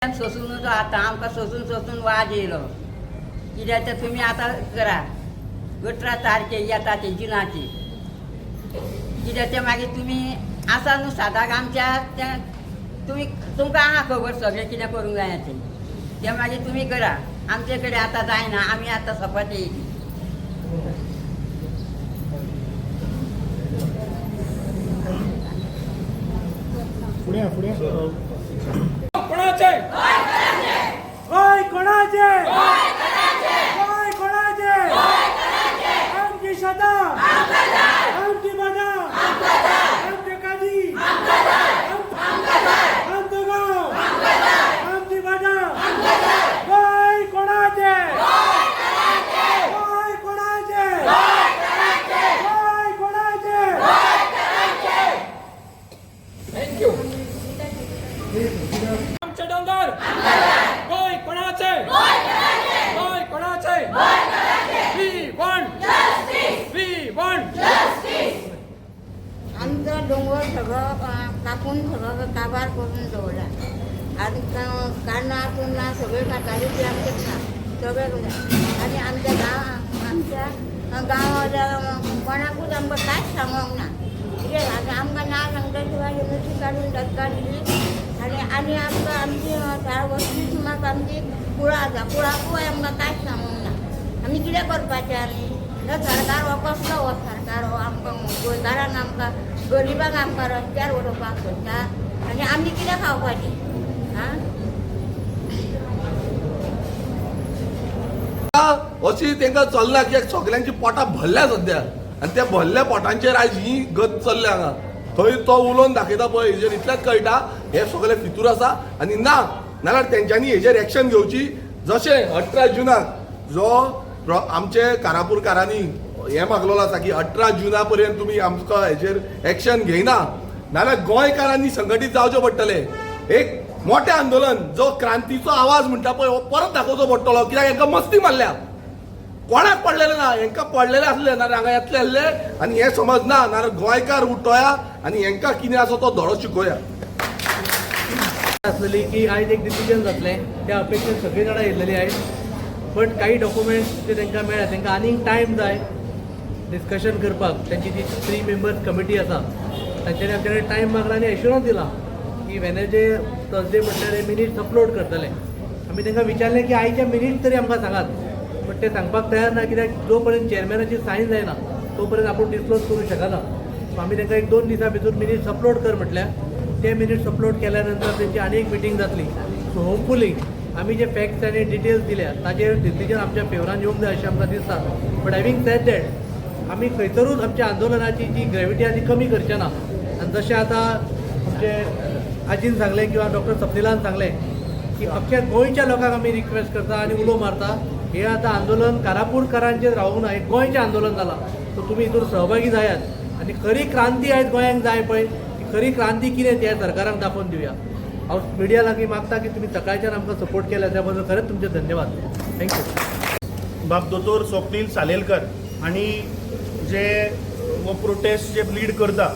सोसून आता आमकां सोसून सोसून वाज येयलो कित्याक ते तुमी आतां करा 18 तारखे येता ते जुनाची कित्याक ते मागीर तुमी आसा न्हू सादाक आमच्या तुमी तुमकां आहा खबर सगळें कितें करूंक जाय तें मागीर तुमी करा आमचे कडेन आतां जायना आमी आतां सपत येयली फुडें कोणाचे गोय कोणाचे गोय कोणाचे आमची सदा आमची मजा आमचे काजी आमचं गाव आमची मजा गोय कोणाचे गोय कोणाचे गोय कोणाचे थँक्यू आमचे डोंगर गोय कोणाचे गोय कोणाचे वी वॉन्ट आमचा डोंगर सगळं कापून सगळं काबार करून दवरला आणि कानातून सगळे काताले ते आमचे सगळे आणि आमच्या गांवाच्या कोणाकूच आमकां कांयच सांगोंक ना कितें आनी आमकां ना सांगता शिवाय नुस्तीं काडून धक्का दिली आनी आमकां आमची वस्ती सुमार आमची कुळां आसा कुळाकूय आमकां कांयच सांगोंक ना आमी कितें करपाचें आनी सरकार हो कसलो हो सरकार हो आमकां गोंयकारांक आमकां गरिबांक आमकां रस्त्यार उडोवपाक सोदता आनी आमी कितें खावपाचें आं अशी तांकां चल्ला कित्याक सगळ्यांची पोटां भरल्या सद्या आनी त्या भरल्या पोटांचेर आयज ही गत चल्ले हांगा थंय तो उलोवन दाखयता पळय हेजेर इतलेंच कळटा हे सगळे फितूर आसा आनी ना नाल्यार तेंच्यांनी हेजेर एक्शन घेवची जशें 18 जुनाक जो आमचे कारापूरकारांनी हें मागलेलो आसा की 18 जुना पर्यंत तुमी आमकां हेजेर एक्शन घेयना नाल्यार गोंयकारांनी संघटीत जावचें पडटलें एक मोठें आंदोलन जो क्रांतीचो आवाज म्हणटा पळय हो परत दाखोवचो पडटलो कित्याक हांकां मस्ती मारल्या कोणाक पडलेले ना हांकां पडलेले आसले नाल्यार हांगा येतले आसले आनी हें समजना नाल्यार गोंयकार उठोया आनी हांकां कितें आसा तो धडो शिकोया आसलेली की आयज एक डिसिजन जातलें त्या अपेक्षेन सगळीं जाणां येयल्लेलीं आयज बट काही डॉक्युमेंट्स जे तांकां मेळ्ळा तांकां आनीक टायम जाय डिस्कशन करपाक तांची जी 3 मेंबर्स कमिटी आसा तांच्यांनी आमचे कडेन टायम मागला आनी एश्युरन्स दिला की वेनसडे थर्सडे म्हटल्यार हे मिनिट्स अपलोड करतले आमी तांकां विचारलें की आयचे मिनिट्स तरी आमकां सांगात बट ते सांगपाक तयार ना कित्याक जो पर्यंत चेअरमॅनाची सायन जायना तो पर्यंत आपूण डिस्क्लोज करूं शकना सो आमी तांकां 1-2 दिसां भितर मिनिट्स अपलोड कर म्हटल्यार ते मिनिट्स अपलोड केल्या नंतर तेंची आनी एक मिटींग जातली सो होपफुली आमी जे फॅक्ट्स आनी डिटेल्स दिल्या ताचेर डिसिजन आमच्या फेवरान येवंक जाय अशें आमकां दिसता बट हॅविंग सेड दॅट आमी खंयसरूच आमच्या आंदोलनाची जी ग्रेविटी आसा ती कमी करचे ना आनी जशें आतां आमचे आजीन सांगलें किंवा डॉक्टर सप्निलान सांगलें की अख्ख्या गोंयच्या लोकांक आमी रिक्वेस्ट करता आनी उलो मारता हे आतां आंदोलन कारापूरकारांचेर रावूंक ना हें गोंयचें आंदोलन जालां सो तुमी हितून सहभागी जायात आनी खरी क्रांती आयज गोंयांक जाय पळय ती खरी क्रांती कितें तें सरकाराक दाखोवन दिवया हांव मिडिया लागीं मागता की तुमी सकाळच्यान आमकां सपोर्ट केल्या त्या बद्दल खरेंच तुमचे धन्यवाद थँक्यू बाब दोतोर स्वप्नील सालेलकर आणि जे हो प्रोटेस्ट जे लीड करता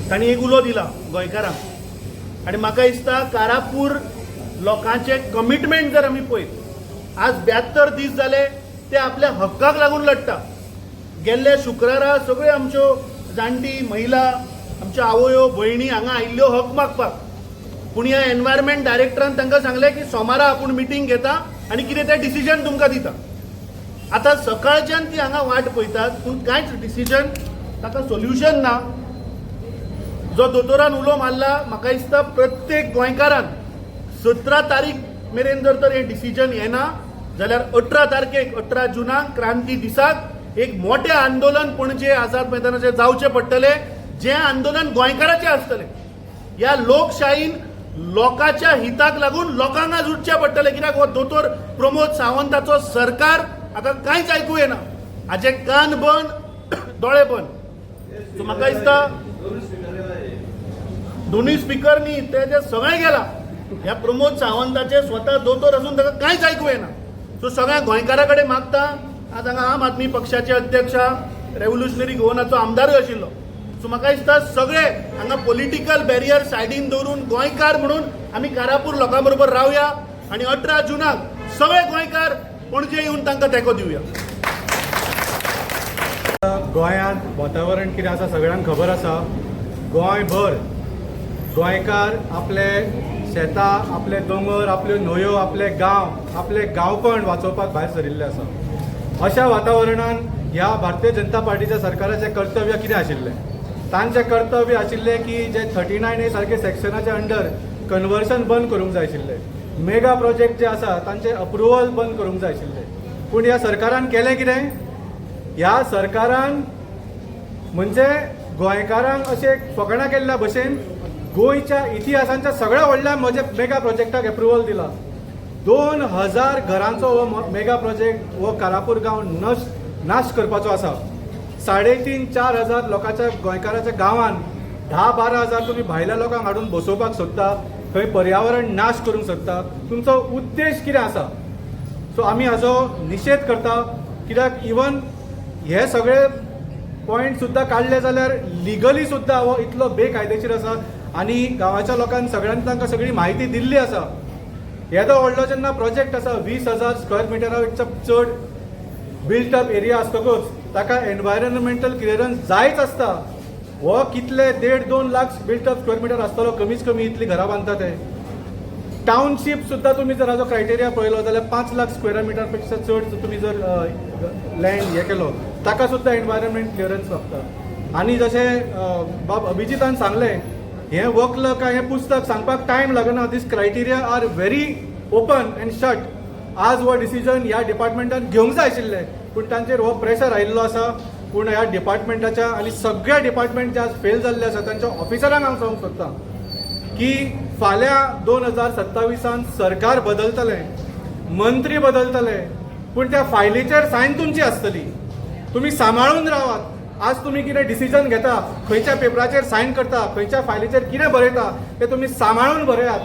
तांणी एक उलो दिला गोंयकारांक आनी म्हाका दिसता कारापूर लोकांचे कमिटमेंट जर आमी पळयत आज 72 दीस जाले ते आपल्या हक्काक लागून लढटा गेल्ल्या शुक्रारा सगळ्यो आमच्यो जाणटी महिला आमच्यो आवयो भयणी हांगा आयिल्ल्यो हक मागपाक पूण ह्या एनवायरमेंट डायरेक्टरान तांकां सांगलें की सोमारा आपूण मिटींग घेता आनी कितें तें डिसिजन तुमकां दिता आतां सकाळच्यान ती हांगा वाट पळयतात पूण कांयच डिसिजन ताका सोल्युशन ना जो दोतोरान उलो मारला म्हाका दिसता प्रत्येक गोंयकारान 17 तारीख मेरेन जर तर हें डिसिजन येना जाल्यार 18 तारखेक 18 जुनाक क्रांती दिसाक एक मोठें आंदोलन पणजे आझाद मैदानाचेर जावचें पडटलें जें आंदोलन गोंयकाराचें आसतलें ह्या लोकशायेन लोकांच्या हिताक लागून लोकांक आज उठचें पडटलें कित्याक हो दोतोर प्रमोद सावंताचो सरकार आतां कांयच आयकूं येना हाचे कान बंद दोळे बंद सो म्हाका दिसता दोनूय स्पिकर न्ही ते सगळें गेला ह्या प्रमोद सावंताचे स्वता दोतोर आसून ताका कांयच आयकूं येना सो सगळ्या गोंयकारा कडेन मागता आज हांगा आम आदमी पक्षाचे अध्यक्ष रेव्होल्युशनरी गोवनाचो आमदारूय आशिल्लो सो म्हाका दिसता सगळे हांगा पॉलिटिकल बॅरियर सायडीन दवरून गोंयकार म्हणून आमी कारापूर लोकां बरोबर रावया आनी 18 जुनाक सगळे गोंयकार पणजे येवन तांकां तेंको दिवया. गोंयांत वातावरण कितें आसा सगळ्यांक खबर आसा. गोंयभर गोंयकार आपले शेतां, आपले दोंगर, आपल्यो न्हंयो, आपले गांवपण वाचोवपाक भायर सरिल्ले आसा. अशा वातावरणान ह्या भारतीय जनता पार्टीच्या सरकाराचें कर्तव्य कितें आशिल्लें? तांचें कर्तव्य आशिल्लें की जे 39A सारखे सेक्शनाच्या अंडर कन्वर्शन बंद करूंक जाय आशिल्लें. मेगा प्रोजेक्ट जे आसा तांचे अप्रुवल बंद करूंक जाय आशिल्लें. पूण ह्या सरकारान केलें कितें? ह्या सरकारान म्हणजे गोंयकारांक अशें फकाणां केल्ल्या भशेन गोंयच्या इतिहासांच्या सगळ्या व्हडल्या मेगा प्रोजेक्टाक अप्रुवल दिला. 2000 घरांचो हो मेगा प्रोजेक्ट हो कारापूर गांव नाश करपाचो आसा. 3,500-4 हजार लोकांच्या गोंयकाराच्या गांवांत 10-12 हजार तुमी भायल्या लोकांक हाडून बसोवपाक सोदता. थंय पर्यावरण नाश करूंक सोदता. तुमचो उद्देश कितें आसा? सो आमी हाचो निशेध करता. कित्याक इवन हे सगळे पॉयंट सुद्दां काडले जाल्यार लिगली सुद्दां हो इतलो बेकायदेशीर आसा. आनी गांवाच्या लोकांक सगळ्यांनी तांकां सगळी म्हायती दिल्ली आसा. येदो व्हडलो जेन्ना प्रोजेक्ट आसा 20,000 स्क्वेअर मिटरापेक्षा चड बिल्ट अप एरिया आसतकूच ताका एनवायरमेंटल क्लियरन्स जायच आसता. हो कितले 1.5-2 lakh built up square meter आसतलो कमीच कमी इतली घरां बांदता ते. टाउनशीप सुद्दां तुमी जर हाजो क्रायटेरिया पळयलो जाल्यार 5 लाख स्क्वेअर मिटर पेक्षा चड तुमी जर लँड हे केलो ताका सुद्दां एनवायरमेंट क्लियरन्स लागता. आनी जशें बाब अभिजितान सांगलें, हें वकलं काय हें पुस्तक सांगपाक टायम लागना. This criteria are very open and shut. आज हो डिसिजन ह्या डिपार्टमेंटान घेवंक जाय आशिल्लें पूण तांचेर हो प्रेशर आयिल्लो आसा. पूण ह्या डिपार्टमेंटाच्या आनी सगळ्या डिपार्टमेंट जे आज फेल जाल्ले आसा तांच्या ऑफिसरांक हांव सांगूंक सोदतां की फाल्यां 2027 सरकार बदलतलें, मंत्री बदलतले, पूण त्या फायलीचेर सायन तुमची आसतली. तुमी सांबाळून रावात. आज तुमी कितें डिसिजन घेता, खंयच्या पेपराचेर सायन करता, खंयच्या फायलीचेर कितें बरयता तें तुमी सांबाळून बरयात.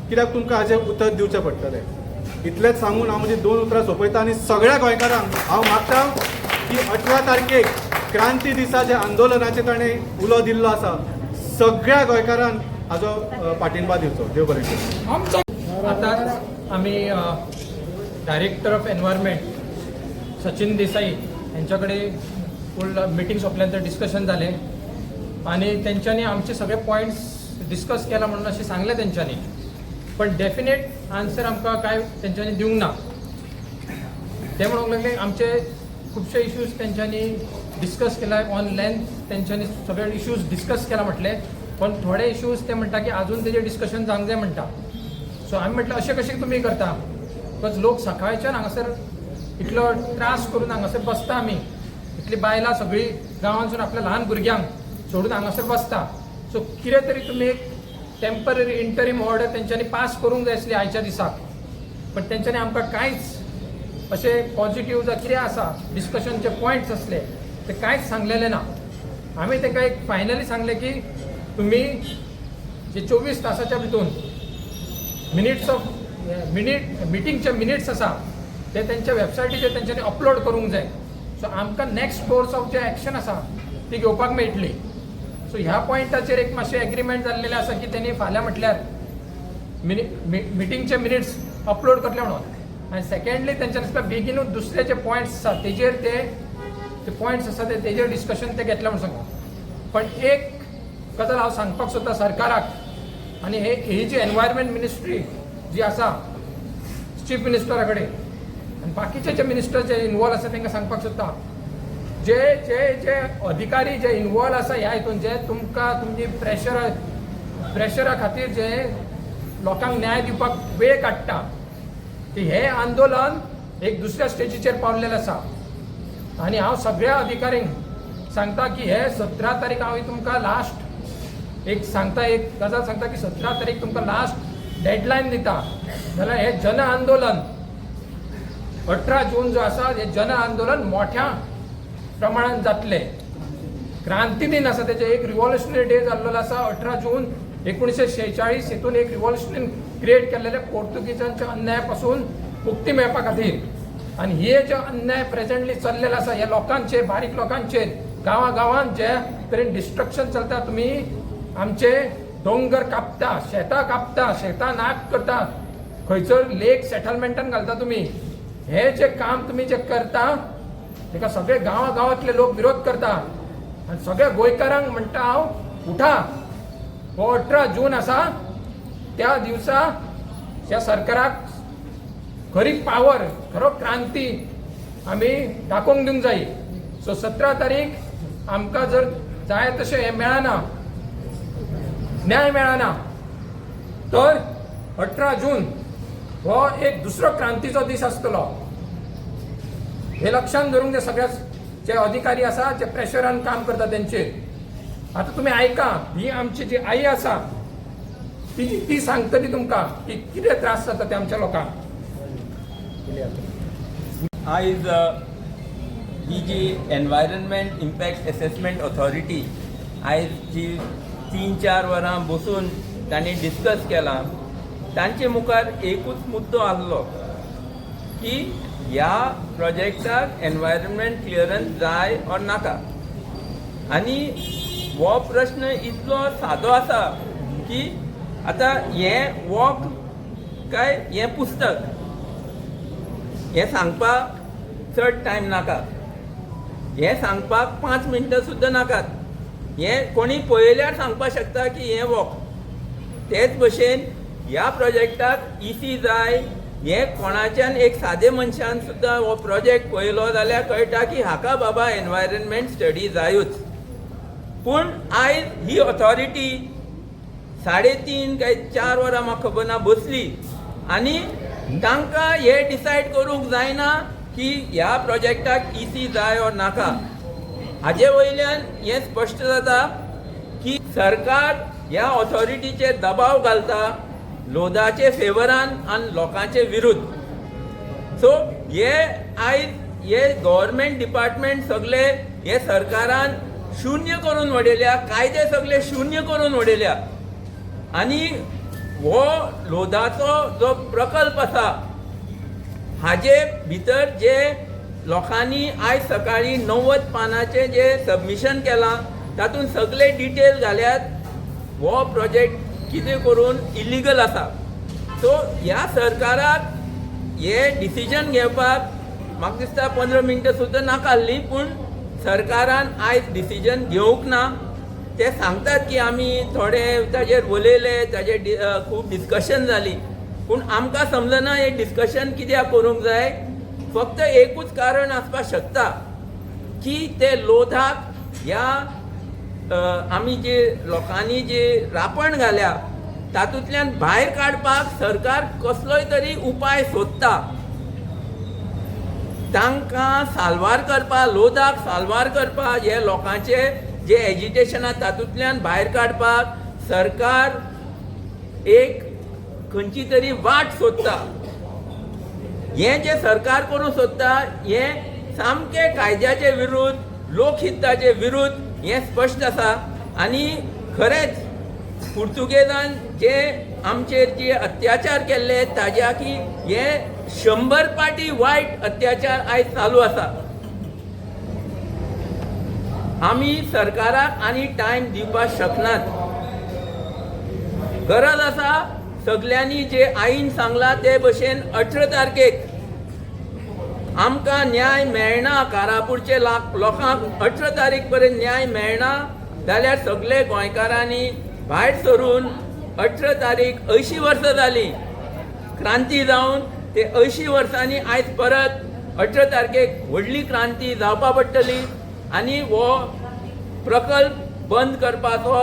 कित्याक तुमकां हाचें उत्तर दिवचें पडटलें. इतलेंच सांगून हांव म्हजी 2 उतरां सोंपयता आनी सगळ्या गोंयकारांक हांव मागतां की 18 तारखेक क्रांती दिसा जे आंदोलनाचे ताणें उलो दिल्लो आसा सगळ्या गोंयकारांक हाजो पाठिंबा दिवचो. देव बरें करूं. आताच आम्ही director of environment Sachin Desai यांच्याकडे फुल मिटिंग सोंपल्यानंतर डिस्कशन झाले आणि त्यांच्यानी आमचे सगळे पॉईंट्स डिस्कस केला म्हणून असे सांगले त्यांच्यानी. पण डेफिनेट आन्सर आमकां काय त्यांच्यानी दिवंक ना. ते म्हणूंक लागले आमचे खुबशे इश्यूज त्यांच्यानी डिस्कस केला ऑन लेंथ. त्यांच्यानी सगळे इश्यूज डिस्कस केला म्हटले. पण थोडे इश्यूज ते म्हणटा की अजून तेजे डिस्कशन जावंक जाय म्हणटा. सो आम्ही म्हटलं अशें कशें तुमी करता? बिकॉज लोक सकाळच्यान हांगासर इतलो त्रास करून हांगासर बसता. आमी इतली बायलां सगळी गांवांतसून आपल्या ल्हान भुरग्यांक सोडून हांगासर बसता. सो कितें तरी तुमी एक टेम्पररी इंटरीम ऑर्डर तेंच्यांनी पास करूंक जाय आसली आयच्या दिसाक. पण तेंच्यांनी आमकां कांयच अशें पॉझिटिव्ह जावं कितें आसा डिस्कशनचे पॉयंट्स असले ते कांयच सांगलेले ना. आमी तांकां एक फायनली सांगले की तुम्ही जे 24 तासाच्या भितून मिटिंगचे मिनिट्स आसा ते त्यांच्या वेबसायटीचेर तेंच्यांनी अपलोड करूंक जाय. सो आमकां नेक्स्ट कोर्स ऑफ जे एक्शन आसा ती घेवपाक मेळटली. सो ह्या पॉयंटाचेर एक मातशें एग्रीमेंट जाल्लेलें आसा की तेणी फाल्यां म्हटल्यार मिटिंगचे मिनिट्स अपलोड करतले म्हणून. आनी सेकंडली तेंच्या दिसता बेगीनूच दुसरे जे पॉयंट्स आसा तेजेर ते पॉयंट्स आसा तेजेर डिस्कशन ते घेतलें म्हणून सांगता. पण एक गजाल हांव सांगपाक सोदता सरकाराक आनी ही जी एनवायरमेंट मिनिस्ट्री जी आसा चीफ मिनिस्टरा कडेन आनी बाकीचे जे मिनिस्टर जे इनवॉल्व आसा तांकां सांगपाक सोदता जे जे जे अधिकारी जे इनवॉल्व आसा ह्या हितून जे तुमकां तुमची प्रेशरा खातीर जे लोकांक न्याय दिवपाक वेळ काडटा ते हे आंदोलन एक दुसऱ्या स्टेजीचेर पावलेलें आसा. आनी हांव सगळ्या अधिकाऱ्यांक सांगता की हे 17 तारीख हांव तुमकां लास्ट एक गजाल सांगता की 17 तारीख तुमकां लास्ट डेडलायन दिता. जाल्यार हे जन आंदोलन 18 जून जो आसा हे जन आंदोलन मोठ्या प्रमाणात जातले. क्रांती दिन आसा तेजे एक रिव्हॉल्युशनरी डे जाल्लो आसा 18 जून 1946 हितून एक रिव्हॉल्युशन क्रिएट केल्लेले पोर्तुगीजांच्या अन्यायापासून मुक्ती मेळपा खातीर. आनी हे जे अन्याय प्रेझेंटली चल्लेले आसा हे लोकांचे बारीक लोकांचे गांवागांवांत जे तरेन डिस्ट्रक्शन चलता. तुमी आमचे दोंगर कापता, शेतां नाक करता, खंयसर लेक सेटलमेंटान घालता तुम्ही. हे जे काम तुम्ही जे करता तेका सगळे गांवांतले लोक विरोध करता आनी सगळ्या गोंयकारांक म्हणटा हांव उठा. हो 18 जून आसा, त्या दिवसा ह्या सरकाराक खरी पावर, खरो क्रांती आमी दाखोवंक दिवंक जाय. सो 17 तारीख आमकां जर जाय तशें हें मेळना, न्याय मेळना, तर 18 जून हो एक दुसरो क्रांतीचो दीस आसतलो. हे लक्षात धरून ते सगळ्या जे अधिकारी आसा जे प्रेशरान काम करता तेंचेर. आता तुम्ही ऐका, ही आमची जी आई आसा ती सांगतली तुमकां की कितें त्रास जाता ते आमच्या लोकांक. आयज ही जी एनवायरनमेंट इम्पॅक्ट असेसमेंट ऑथॉरिटी आयज जी 3-4 वरां बसून तांणी डिस्कस केला, तांचे मुखार एकूच मुद्दो आसलो की ह्या प्रोजेक्टाक एनवायरनमेंट क्लियरन्स जाय ऑर नाका. आनी हो प्रश्न इतलो सादो आसा की आतां हें वॉक काय हें पुस्तक हें सांगपाक चड टायम नाका, हें सांगपाक 5 मिनटां सुद्दां नाकात. हें कोणी पळयल्यार सांगपाक शकता की हें वॉक. तेच भशेन ह्या प्रोजेक्टाक EC जाय, हें कोणाच्यान एक सादे मनशान सुद्दां हो प्रोजेक्ट पळयलो जाल्यार कळटा की हाका बाबा एनवायरनमेंट स्टडी जायूच. पूण आयज ही ऑथॉरिटी 3.5 काय 4 वरां म्हाका खबर ना बसली आनी तांकां हें डिसायड करूंक जायना की ह्या प्रोजेक्टाक EC जाय ऑर नाका. हाजे वयल्यान हें स्पश्ट जाता की सरकार ह्या ऑथॉरिटीचेर दबाव घालता लोधाचे फेवरान आनी लोकांचे विरुद्ध. सो हे आयज हे गव्हर्मेंट डिपार्टमेंट सगळे हे सरकारान शून्य करून उडयल्या, कायदे सगळे शून्य करून उडयल्या. आनी हो लोधाचो जो प्रकल्प आसा हाजे भितर जे लोकांनी आयज सकाळी 90 पानाचें जे सबमिशन केलां तातूंत सगळे डिटेल घाल्यात. हो प्रोजेक्ट कितें करून इलिगल आसा. सो ह्या सरकाराक हे डिसिजन घेवपाक म्हाका दिसता 15 मिनटां सुद्दां नाका आसलीं, पूण सरकारान आयज डिसिजन घेवंक ना. ते सांगतात की आमी थोडे ताजेर उलयले, ताजेर खूब डिस्कशन जाली, पूण आमकां समजना हे डिस्कशन कित्याक करूंक जाय. फक्त एकूच कारण आसपाक शकता की ते लोधाक ह्या आमी जे लोकांनी जे रापण घाल्या तातूंतल्यान भायर काडपाक सरकार कसलोय तरी उपाय सोदता. तांकां साल्वार करपाक, लोधाक साल्वार करपाक, हे लोकांचे जे एजिटेशन आसा तातूंतल्यान भायर काडपाक सरकार एक खंयची तरी वाट सोदता. हें जे सरकार करूंक सोदता हें सामकें कायद्याचे विरुद्ध, लोकहिताचे विरुद्ध हें स्पश्ट आसा. आनी खरेंच पुर्तुगेजान जे आमचेर जे अत्याचार केल्ले ताज्या की हे 100 पाटी वायट अत्याचार आयज चालू आसा. आमी सरकाराक आनी टायम दिवपाक शकनात. गरज आसा सगळ्यांनी जे आईन सांगला ते भशेन 18 तारखेक आमकां न्याय मेळना, कारापूरचे लोकांक 18 तारीख पर्यंत न्याय मेळना जाल्यार सगळे गोंयकारांनी भायर सरून 18 तारीख 80 वर्सां जाली क्रांती जावन. ते 80 वर्सांनी आयज परत 18 तारखेक व्हडली क्रांती जावपा पडटली आनी हो प्रकल्प बंद करपाचो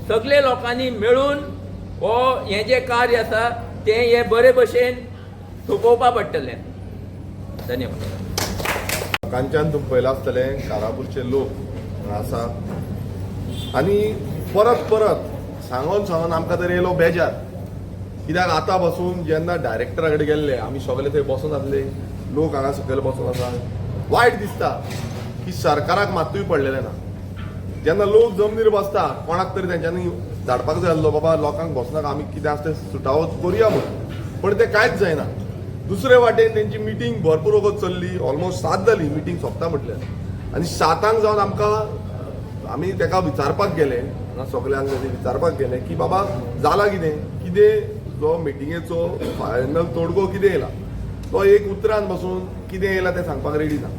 सगळे लोकांनी मेळून हो हें जें कार्य आसा तें हे बरे भशेन सोंपोवपा पडटलें. धन्यवाद. लोकांच्यान तुमी पळयलां आसतलें कारापूरचे लोक आसा आनी परत परत सांगून आमकां तरी येयलो बेजार. कित्याक आतां बसून जेन्ना डायरेक्टरा कडेन गेल्ले आमी सगळे थंय बसून आसले, लोक हांगा सकयल बसून आसा. वायट दिसता की सरकाराक मात्तूय पडलेलें ना. जेन्ना लोक जमनीर बसता कोणाक तरी तेंच्यांनी धाडपाक जाय आसलो बाबा लोकांक बसनाका, आमी कितें आसा तें सुटावो करुया म्हणून, पण तें कांयच जायना. दुसरे वाटेन तेंची मिटींग भरपूर वगत चल्ली, ऑलमोस्ट 7 जाली मिटींग सोंपता म्हटल्यार. आनी 7 जावन आमकां आमी तेका विचारपाक गेले हांगा सगल्यांक विचारपाक गेले की बाबा जाला कितें जो मिटिंगेचो फायनल तोडगो कितें येयला तो एक उतरान बसून कितें येयला तें सांगपाक रेडी ना.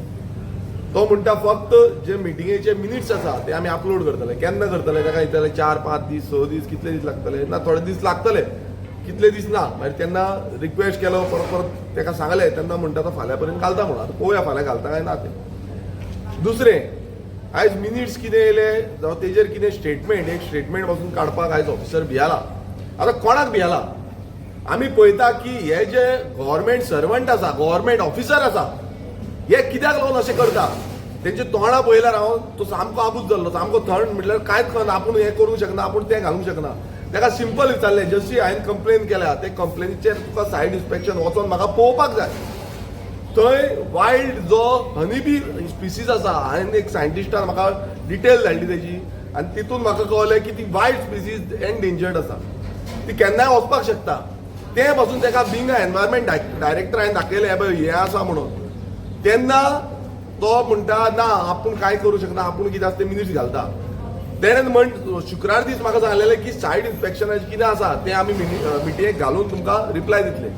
तो म्हणटा फक्त जे मिटिंगेचे मिनिट्स आसा ते आमी अपलोड करतले. केन्ना करतले ताका दितले 4-5 दीस 6 दीस कितले दीस लागतले ना थोडे दीस लागतले कितले दीस ना. मागीर तेन्ना रिक्वेस्ट केलो परत ताका सांगलें तेन्ना म्हणटा तो फाल्यां पर्यंत घालता म्हणून. आतां पळोवया फाल्यां घालता काय ना तें. दुसरें आयज मिनिट्स कितें येयले जावं तेजेर कितें स्टेटमेंट एक स्टेटमेंट पासून काडपाक आयज ऑफिसर भियाला. आतां कोणाक भियाला आमी पळयता की हे जे गव्हर्मेंट सर्वंट आसा गव्हर्मेंट ऑफिसर आसा हे कित्याक लागून अशें करता. तेंचे तोंडां पळयल्यार हांव तो सामको आबूज जाल्लो सामको थंड म्हटल्यार कांयच कळना आपूण हें करूंक शकना आपूण तें घालूंक शकना. ताका सिंपल विचारलें जशी हांवें कंप्लेन केल्या ते कंप्लेनीचेर तुका सायड इन्स्पेक्शन वचोन म्हाका पळोवपाक जाय. थंय वायल्ड जो हनीबी स्पिसीस आसा हांवें एक सायंटिस्टान म्हाका डिटेल धाडली तेजी आनी तितून म्हाका कळलें की ती वायल्ड स्पिसीस एनडेंजर्ड आसा ती केन्नाय वचपाक शकता. ते पासून ताका बिंग अ एनवायरमेंट डायरेक्टर हांवें दाखयलें हे पळय हें आसा म्हणून. तेन्ना तो म्हणटा ना आपूण कांय करूं शकना आपूण कितें आसा ते मिनिट्स घालता. तेणें शुक्रार दीस म्हाका सांगलेलें की सायड इन्स्पेक्शनाचें कितें आसा तें आमी मिटिंगेक घालून तुमकां रिप्लाय दितले.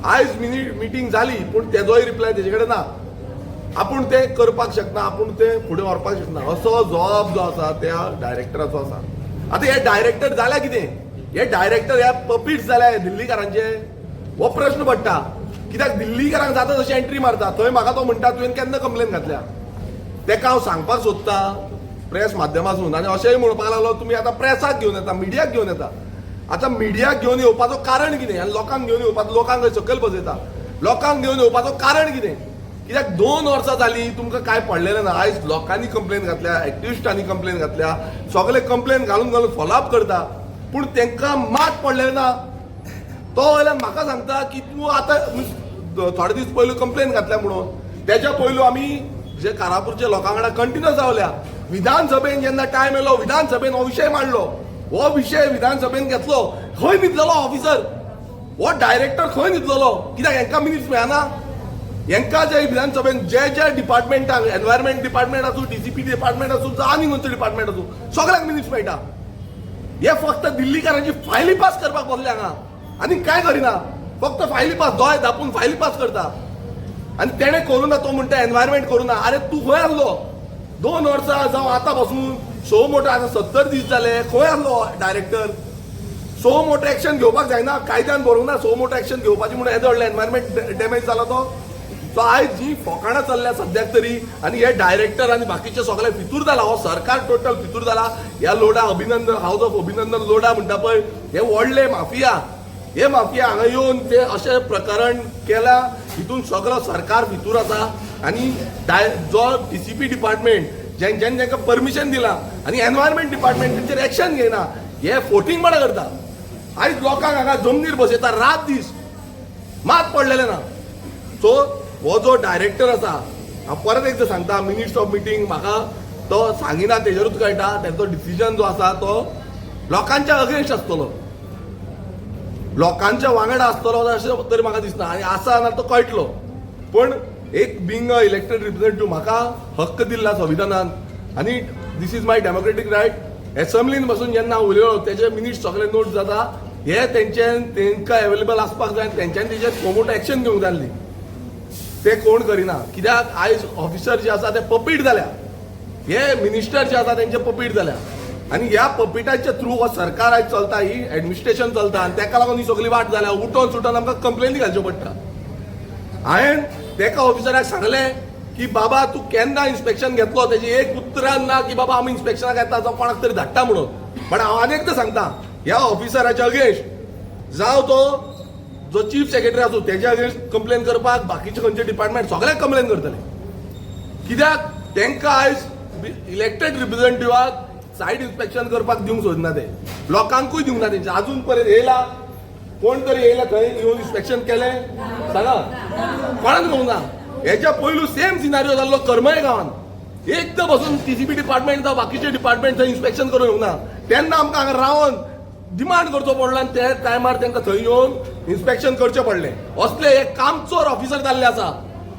आयज मिटींग जाली पूण तेजोय रिप्लाय तेजे कडेन ना. आपूण तें करपाक शकना आपूण तें फुडें व्हरपाक शकना असो जॉब जो आसा त्या डायरेक्टराचो आसा. आतां हे डायरेक्टर जाल्या कितें हे डायरेक्टर हे पपीट्स जाल्या दिल्लीकारांचे हो प्रश्न पडटा. कित्याक दिल्लीकारांक जाता तशी एंट्री मारता. थंय म्हाका तो म्हणटा तुवें केन्ना कंप्लेन घातल्या. तेका हांव सांगपाक सोदता प्रेस माध्यमांतून आनी अशेंय म्हणपाक लागलो तुमी आतां प्रेसाक घेवन येता मिडियाक घेवन येता. आतां मिडियाक घेवन येवपाचो कारण कितें आनी लोकांक घेवन येवपाचो लोकांक सकयल बसयता. लोकांक घेवन येवपाचो कारण कितें कित्याक 2 वर्सां जालीं तुमकां कांय पडलेलें ना. आयज लोकांनी कंप्लेन घातल्या एक्टिविस्टांनी कंप्लेन घातल्या सगळे कंप्लेन घालून फॉलोअप करता पूण तांकां मात पडलेलें ना. तो वयल्यान म्हाका सांगता की तूं आतां थोडे दीस पयलू कंप्लेन घातल्या म्हणून तेच्या पयलू आमी जे कारापूरच्या लोकां वांगडा कंटिन्यूस रावल्या. विधानसभेन जेन्ना टायम येयलो विधानसभेन हो विशय मांडलो. हो विशय विधानसभेन घेतलो खंय न्हिदलेलो ऑफिसर हो डायरेक्टर खंय न्हिदलेलो कित्याक हांकां मिनिट्स मेळना. हांकां जे विधानसभेन जे डिपार्टमेंटाक एनवायरमेंट डिपार्टमेंट आसूं डीसीपी डिपार्टमेंट आसूं जावं आनी खंयचो डिपार्टमेंट आसूं सगळ्यांक मिनिट्स मेळटा. हे फक्त दिल्लीकारांची फायली पास करपाक बसले हांगा आनी कांय करिना. फक्त फायली पास दोय धापून फायली पास करता. आनी तेणें करूं ना तो म्हणटा एनवायरमेंट करूं ना. आरे तूं खंय आसलो 2 वर्सां जावं आतां पासून सो मोठो आतां 70 दीस जाले खंय आसलो डायरेक्टर. सो मोठो एक्शन घेवपाक जायना कायद्यान बरोवंक ना सो मोठो एक्शन घेवपाची म्हणून येदो व्हडलो एनवायरमेंट डॅमेज जाला तो. सो आयज जी फोकाणां चल्ल्या सद्याक तरी आनी हे डायरेक्टर आनी बाकीचे सगळे फितूर जाला. हो सरकार टोटल फितूर जाला. ह्या लोडा अभिनंदन हाऊस ऑफ अभिनंदन लोडा म्हणटा पळय हे व्हडले माफिया हे माफिया हांगा येवन ते अशें प्रकरण केला हितून सगळो सरकार भितूर आसा. आनी जो डीसीपी डिपार्टमेंट जेंच्यानी तांकां परमिशन दिलां आनी एनवायरमेंट डिपार्टमेंट तांचेर एक्शन घेयना हे फोटिंगपणां करता. आयज लोकांक हांगा जमनीर बसयता रात दीस मात पडलेलें ना. सो हो जो डायरेक्टर आसा हांव परत एकदां सांगता मिनिट्स ऑफ मिटींग म्हाका तो सांगिना तेजेरूच कळटा. तेचो डिसिजन जो आसा तो लोकांच्या अगेन्स्ट आसतलो लोकांच्या वांगडा आसतलो अशें तरी म्हाका दिसना. आनी आसा ना तो कळटलो. पण एक बिंग अ इलेक्टेड रिप्रेझेंटेटिव्ह म्हाका हक्क दिल्ला संविधानान आनी this is my democratic right. एसेंब्लीन बसून जेन्ना उलयलो तेजे मिनिट्स सगळे नोट जाता. हे तांकां अवेलेबल आसपाक जाय तेंच्यांनी तेजेर मोठो एक्शन घेवंक जाय आसली. ते कोण करिना. कित्याक आयज ऑफिसर जे आसा ते पपीट जाल्या. हे मिनिस्टर जे आसा तेंचे पपीट जाल्या. आनी ह्या पपीटाच्या थ्रू हो सरकार आयज चलता ही एडमिनिस्ट्रेशन चलता आनी ताका लागून ही सगळी वाट जाल्या. उठोन सुटोन आमकां कंप्लेनी घालच्यो पडटा. हांवें तेका ऑफिसराक सांगलें की बाबा तूं केन्ना इन्स्पेक्शन घेतलो तेजी एक उतरान ना की बाबा आमी इन्स्पेक्शनाक येता जावं कोणाक तरी धाडटा म्हणून. पण हांव आनी एकदां सांगता ह्या ऑफिसराच्या अगेन्स्ट जावं तो जो चीफ सेक्रेटरी आसूं तेज्या अगेन्स्ट कंप्लेन करपाक बाकीचे खंयचे डिपार्टमेंट सगळ्यांक कंप्लेन करतले. कित्याक तांकां आयज इलेक्टेड रिप्रेझेंटेटिव्हाक सायड इन्स्पेक्शन करपाक दिवंक सोदना ते. लोकांकूय दिवंक ना तेंचे. अजून पर्यंत येयला कोण तरी येयला थंय येवन इन्स्पेक्शन केलें सांगा कोणाक येवंक ना. हेच्या पयलू सेम सिनारियो जाल्लो करमय गांवांत एकदां बसून टीसीपी डिपार्टमेंट जावं बाकीचे डिपार्टमेंट थंय इन्स्पेक्शन करूंक येवंक ना. तेन्ना आमकां हांगा रावन डिमांड करचो पडलो आनी त्या टायमार तांकां थंय येवन इन्स्पेक्शन करचें पडलें. असले हे कामचोर ऑफिसर जाल्ले आसा.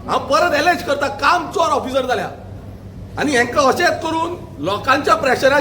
हांव परत एलेज करता कामचोर ऑफिसर जाल्या. आनी हांकां अशेंच करून लोकांच्या प्रेशराचेर